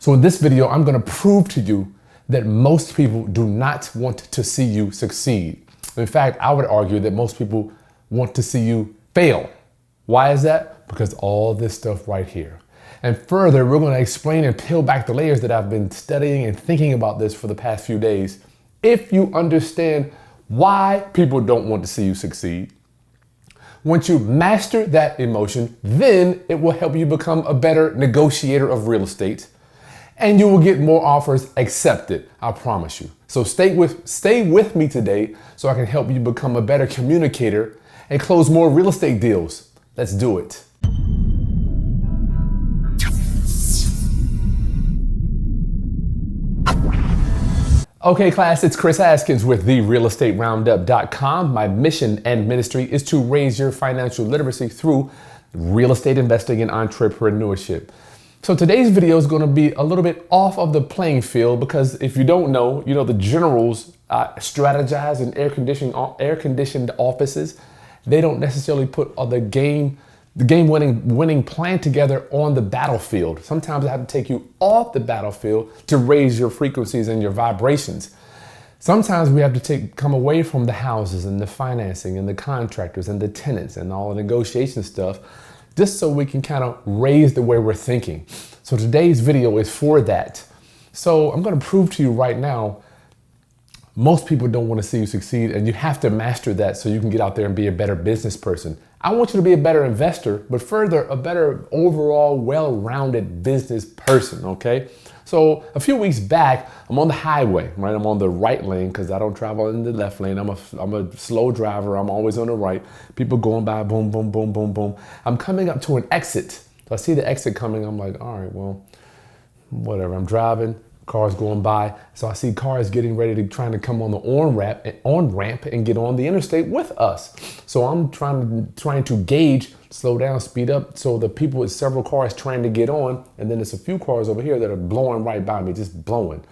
So in this video, I'm gonna prove to you that most people do not want to see you succeed. In fact, I would argue that most people want to see you fail. Why is that? Because all this stuff right here. And further, we're gonna explain and peel back the layers that I've been studying and thinking about this for the past few days. If you understand why people don't want to see you succeed, once you master that emotion, then it will help you become a better negotiator of real estate, and you will get more offers accepted, I promise you. So stay with me today so I can help you become a better communicator and close more real estate deals. Let's do it. Okay, class, it's Kris Haskins with therealestateroundup.com. My mission and ministry is to raise your financial literacy through real estate investing and entrepreneurship. So today's video is going to be a little bit off of the playing field because if you don't know, the generals strategize in air-conditioned offices. They don't necessarily put the game-winning plan together on the battlefield. Sometimes I have to take you off the battlefield to raise your frequencies and your vibrations. Sometimes we have to come away from the houses and the financing and the contractors and the tenants and all the negotiation stuff, just so we can kind of raise the way we're thinking. So today's video is for that. So I'm going to prove to you right now, most people don't want to see you succeed, and you have to master that so you can get out there and be a better business person. I want you to be a better investor, but further, a better overall well-rounded business person, okay? So a few weeks back, I'm on the highway, right? I'm on the right lane because I don't travel in the left lane. I'm a slow driver. I'm always on the right. People going by, boom, boom, boom, boom, boom. I'm coming up to an exit. So I see the exit coming. I'm like, all right, well, whatever. I'm driving. Cars going by. So I see cars getting ready to trying to come on the on-ramp and get on the interstate with us. So I'm trying to gauge, slow down, speed up. So the people with several cars trying to get on, and then there's a few cars over here that are blowing right by me, just blowing.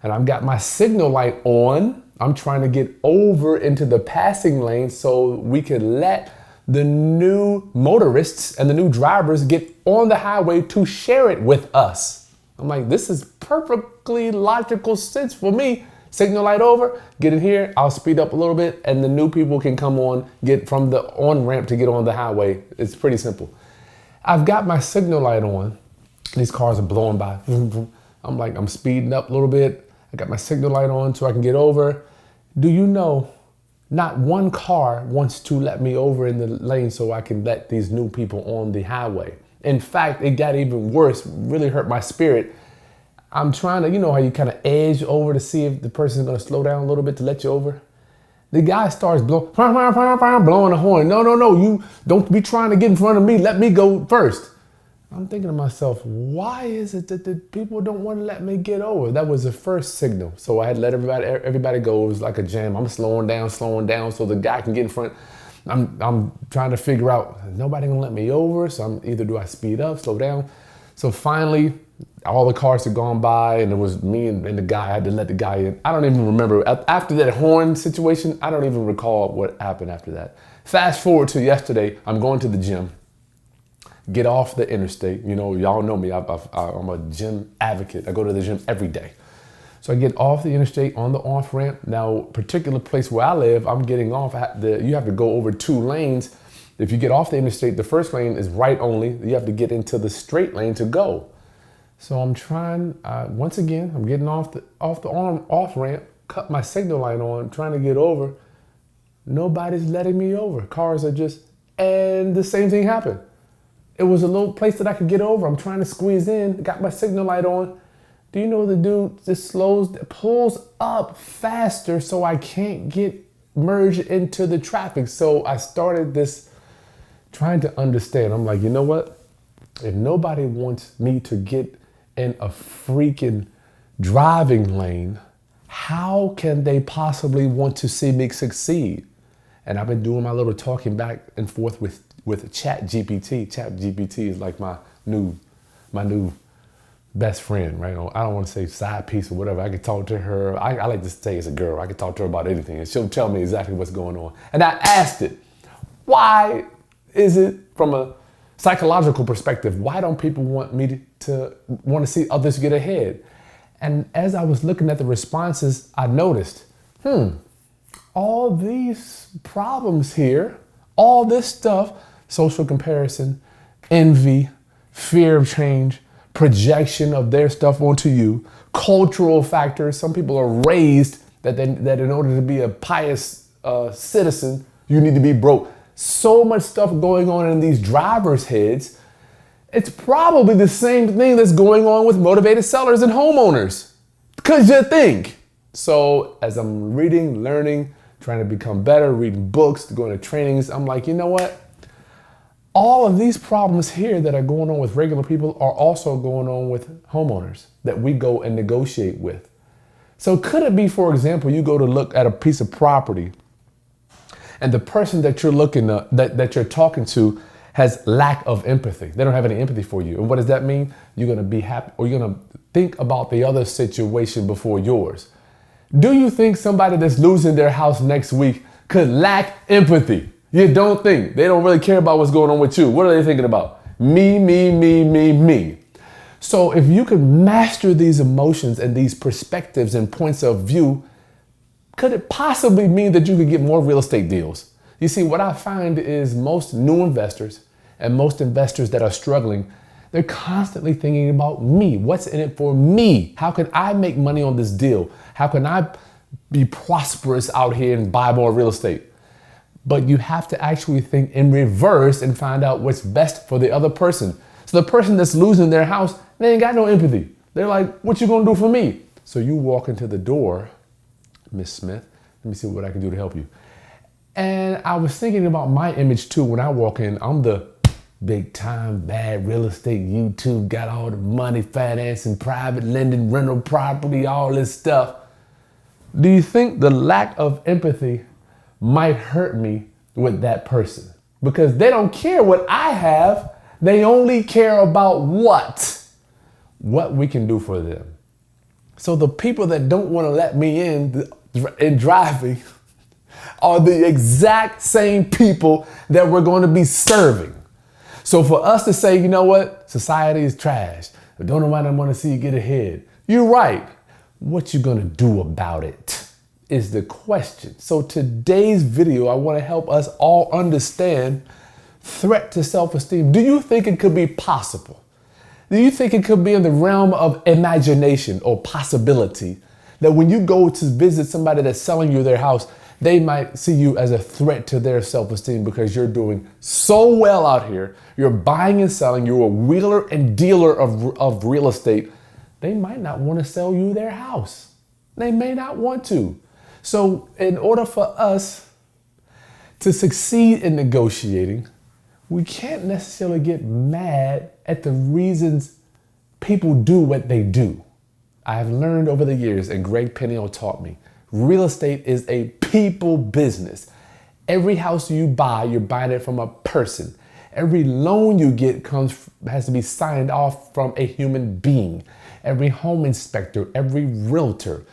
And I've got my signal light on. I'm trying to get over into the passing lane so we can let the new motorists and the new drivers get on the highway to share it with us. I'm like, this is perfectly logical sense for me. Signal light over, get in here, I'll speed up a little bit, and the new people can come on, get from the on-ramp to get on the highway. It's pretty simple. I've got my signal light on. These cars are blowing by. I'm like, I'm speeding up a little bit. I got my signal light on so I can get over. Do you know, not one car wants to let me over in the lane so I can let these new people on the highway. In fact, it got even worse, really hurt my spirit. I'm trying to, how you kind of edge over to see if the person's going to slow down a little bit to let you over. The guy starts blowing the horn. No, you don't be trying to get in front of me. Let me go first. I'm thinking to myself, why is it that the people don't want to let me get over? That was the first signal. So I had to let everybody go. It was like a jam. I'm slowing down so the guy can get in front. I'm trying to figure out, nobody gonna let me over, so either do I speed up, slow down. So finally, all the cars had gone by, and it was me and the guy. I had to let the guy in. I don't even remember. After that horn situation, I don't even recall what happened after that. Fast forward to yesterday, I'm going to the gym, get off the interstate. Y'all know me, I'm a gym advocate. I go to the gym every day. So I get off the interstate on the off ramp. Now, particular place where I live, I'm getting off. You have to go over 2 lanes. If you get off the interstate, the first lane is right only. You have to get into the straight lane to go. So I'm trying, once again, I'm getting off the off ramp, cut my signal light on, trying to get over. Nobody's letting me over. Cars are and the same thing happened. It was a little place that I could get over. I'm trying to squeeze in, got my signal light on. Do you know the dude just pulls up faster so I can't get merged into the traffic? So I started this trying to understand. I'm like, you know what? If nobody wants me to get in a freaking driving lane, how can they possibly want to see me succeed? And I've been doing my little talking back and forth with ChatGPT. ChatGPT is like my new best friend, right? I don't want to say side piece or whatever. I can talk to her. I like to say it's a girl. I can talk to her about anything, and she'll tell me exactly what's going on. And I asked it, why is it from a Psychological perspective, why don't people want me to want to see others get ahead? And as I was looking at the responses, I noticed, all these problems here, all this stuff, social comparison, envy, fear of change, projection of their stuff onto you, cultural factors. Some people are raised that in order to be a pious citizen, you need to be broke. So much stuff going on in these drivers' heads. It's probably the same thing that's going on with motivated sellers and homeowners. Because you think. So as I'm reading, learning, trying to become better, reading books, going to trainings, I'm like, you know what? All of these problems here that are going on with regular people are also going on with homeowners that we go and negotiate with. So could it be, for example, you go to look at a piece of property and the person that you're looking at, that you're talking to has lack of empathy. They don't have any empathy for you. And what does that mean? You're going to be happy, or you're going to think about the other situation before yours. Do you think somebody that's losing their house next week could lack empathy? You don't think. They don't really care about what's going on with you. What are they thinking about? Me, me, me, me, me. So if you could master these emotions and these perspectives and points of view, could it possibly mean that you could get more real estate deals? You see, what I find is most new investors and most investors that are struggling, they're constantly thinking about me. What's in it for me? How can I make money on this deal? How can I be prosperous out here and buy more real estate? But you have to actually think in reverse and find out what's best for the other person. So the person that's losing their house, they ain't got no empathy. They're like, what you gonna do for me? So you walk into the door, Miss Smith, let me see what I can do to help you. And I was thinking about my image too. When I walk in, I'm the big time bad real estate YouTube, got all the money, financing, private lending, rental property, all this stuff. Do you think the lack of empathy might hurt me with that person? Because they don't care what I have. They only care about what we can do for them. So the people that don't want to let me in driving are the exact same people that we're going to be serving. So for us to say, you know what, society is trash, don't nobody want to see you get ahead. You're right. What you going to do about it is the question. So today's video, I want to help us all understand threat to self-esteem. Do you think it could be possible? Do you think it could be in the realm of imagination or possibility that when you go to visit somebody that's selling you their house, they might see you as a threat to their self-esteem because you're doing so well out here. You're buying and selling. You're a wheeler and dealer of real estate. They might not want to sell you their house. They may not want to. So in order for us to succeed in negotiating, we can't necessarily get mad at the reasons people do what they do. I have learned over the years, and Greg Peniel taught me, real estate is a people business. Every house you buy, you're buying it from a person. Every loan you get has to be signed off from a human being. Every home inspector, every realtor,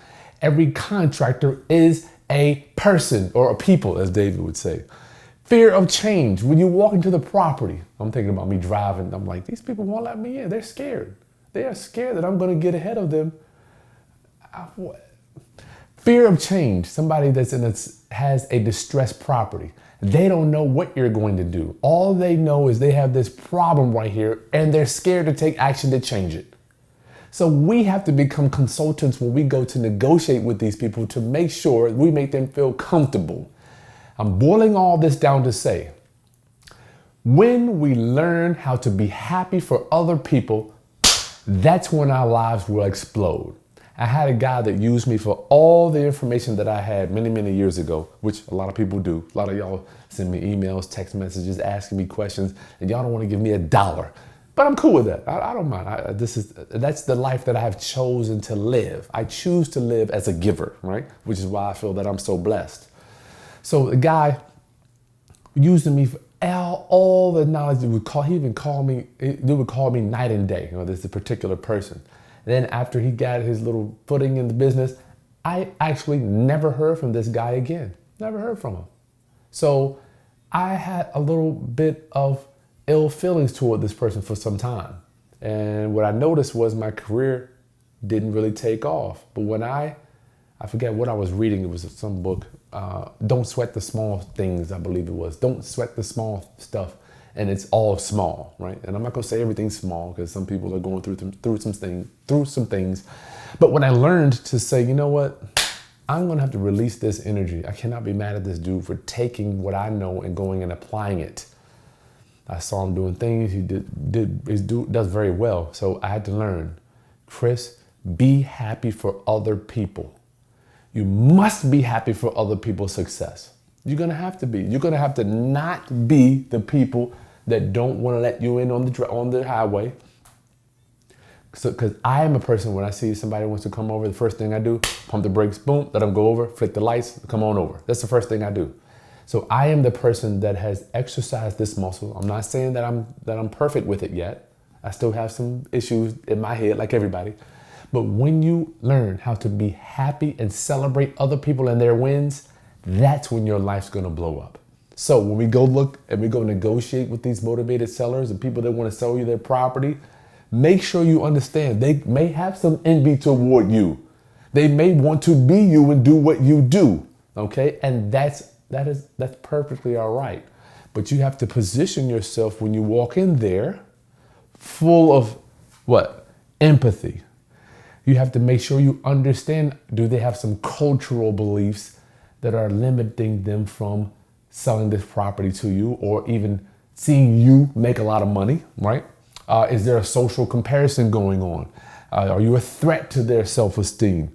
every contractor is a person, or a people, as David would say. Fear of change. When you walk into the property, I'm thinking about me driving. I'm like, these people won't let me in. They're scared. They are scared that I'm going to get ahead of them. Fear of change. Somebody has a distressed property. They don't know what you're going to do. All they know is they have this problem right here and they're scared to take action to change it. So we have to become consultants when we go to negotiate with these people to make sure we make them feel comfortable. I'm boiling all this down to say, when we learn how to be happy for other people, that's when our lives will explode. I had a guy that used me for all the information that I had many, many years ago, which a lot of people do. A lot of y'all send me emails, text messages, asking me questions, and y'all don't want to give me $1. But I'm cool with that. I don't mind. That's the life that I have chosen to live. I choose to live as a giver, right? Which is why I feel that I'm so blessed. So the guy using me for all the knowledge. He would call me night and day. You know, this particular person. And then after he got his little footing in the business, I actually never heard from this guy again. Never heard from him. So I had a little bit of ill feelings toward this person for some time. And what I noticed was my career didn't really take off. But when I forget what I was reading, it was some book, Don't Sweat the Small Things, I believe it was. Don't sweat the small stuff. And it's all small, right? And I'm not gonna say everything's small because some people are going through some things. But when I learned to say, you know what? I'm gonna have to release this energy. I cannot be mad at this dude for taking what I know and going and applying it. I saw him doing things, he does very well. So I had to learn, Kris, be happy for other people. You must be happy for other people's success. You're gonna have to be. You're gonna have to not be the people that don't wanna let you in on the highway. Because I am a person, when I see somebody wants to come over, the first thing I do, pump the brakes, boom, let them go over, flick the lights, come on over. That's the first thing I do. So I am the person that has exercised this muscle. I'm not saying that I'm perfect with it yet. I still have some issues in my head like everybody. But when you learn how to be happy and celebrate other people and their wins, that's when your life's gonna blow up. So when we go look and we go negotiate with these motivated sellers and people that wanna sell you their property, make sure you understand they may have some envy toward you. They may want to be you and do what you do, okay? And that's perfectly all right. But you have to position yourself when you walk in there full of what? Empathy. You have to make sure you understand, do they have some cultural beliefs that are limiting them from selling this property to you or even seeing you make a lot of money, right? Is there a social comparison going on? Are you a threat to their self-esteem?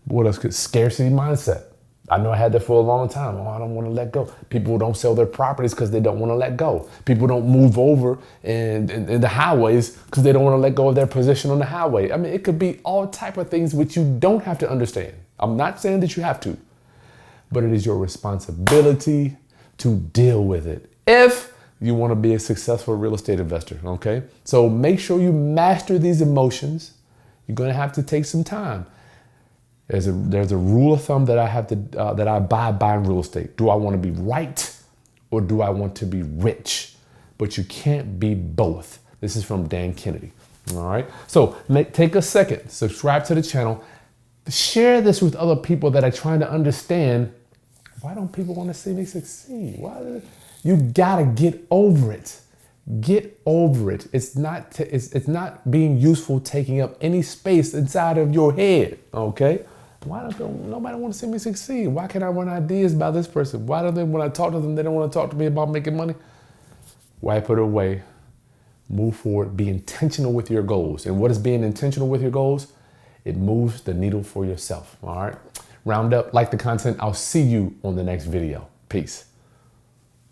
What else? Scarcity mindset. I know I had that for a long time. Oh, I don't want to let go. People don't sell their properties because they don't want to let go. People don't move over in the highways because they don't want to let go of their position on the highway. I mean, it could be all type of things which you don't have to understand. I'm not saying that you have to, but it is your responsibility to deal with it if you want to be a successful real estate investor, okay? So make sure you master these emotions. You're going to have to take some time. There's a rule of thumb that I have to that I abide by in real estate. Do I want to be right or do I want to be rich? But you can't be both. This is from Dan Kennedy. All right. So take a second, subscribe to the channel, share this with other people that are trying to understand, why don't people want to see me succeed? You gotta get over it. Get over it. It's not being useful taking up any space inside of your head. Okay. Why don't nobody want to see me succeed? Why can't I run ideas by this person? Why don't they, when I talk to them, they don't want to talk to me about making money? Wipe it away. Move forward. Be intentional with your goals. And what is being intentional with your goals? It moves the needle for yourself. All right. Round up, like the content. I'll see you on the next video. Peace.